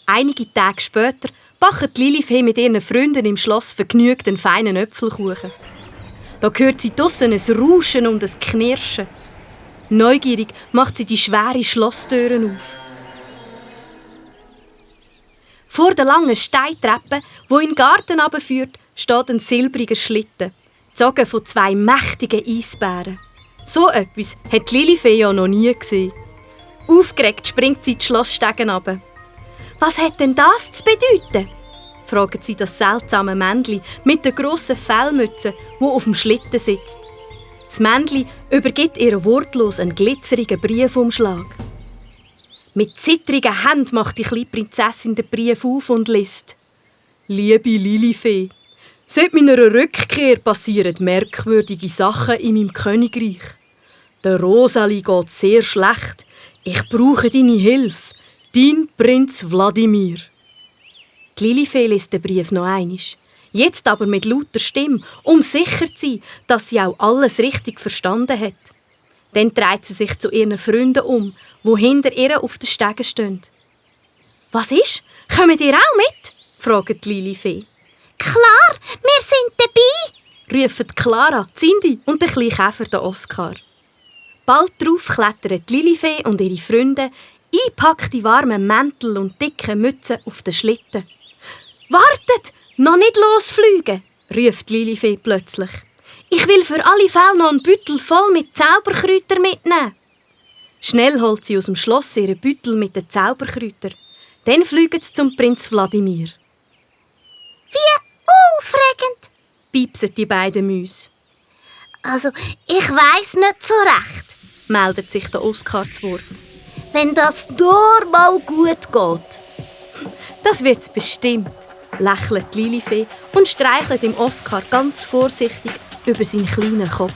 Einige Tage später backen Lilifee mit ihren Freunden im Schloss vergnügt einen feinen Äpfelkuchen. Da hört sie draussen ein Rauschen und ein Knirschen. Neugierig macht sie die schweren Schlosstüren auf. Vor der langen Steintreppe, die in den Garten hinabführt, steht ein silbriger Schlitten, gezogen von 2 mächtigen Eisbären. So etwas hat Lilifee ja noch nie gesehen. Aufgeregt springt sie die Schlossstege hinab. «Was hat denn das zu bedeuten?» fragt sie das seltsame Männli mit der grossen Fellmütze, wo auf dem Schlitten sitzt. Das Männli übergibt ihr wortlos einen glitzerigen Briefumschlag. Mit zittrigen Händen macht die kleine Prinzessin den Brief auf und liest: «Liebe Lilifee, seit meiner Rückkehr passieren merkwürdige Sachen in meinem Königreich. Der Rosalie geht sehr schlecht. Ich brauche deine Hilfe. Dein Prinz Wladimir.» Die Lilifee liest den Brief noch einmal. Jetzt aber mit lauter Stimme, um sicher zu sein, dass sie auch alles richtig verstanden hat. Dann dreht sie sich zu ihren Freunden um, die hinter ihr auf den Stegen stehen. «Was ist? Kommt ihr auch mit?» fragt Lilifee. «Klar, wir sind dabei!» rufen Clara, Cindy und der kleine Käfer, der Oskar. Bald darauf klettern Lilifee und ihre Freunde, eingepackt in warme Mäntel und dicke Mützen, auf den Schlitten. «Wartet! Noch nicht losfliegen!» ruft Lilifee plötzlich. «Ich will für alle Fälle noch einen Büttel voll mit Zauberkräutern mitnehmen!» Schnell holt sie aus dem Schloss ihren Büttel mit den Zauberkräutern. Dann fliegen sie zum Prinz Wladimir. «Wie aufregend!» piepsen die beiden Mäuse. «Also, ich weiss nicht so recht», meldet sich der Oskar zu Wort. «wenn das nur mal gut geht.» «Das wird's bestimmt», lächelt Lilifee und streichelt dem Oskar ganz vorsichtig über seinen kleinen Kopf.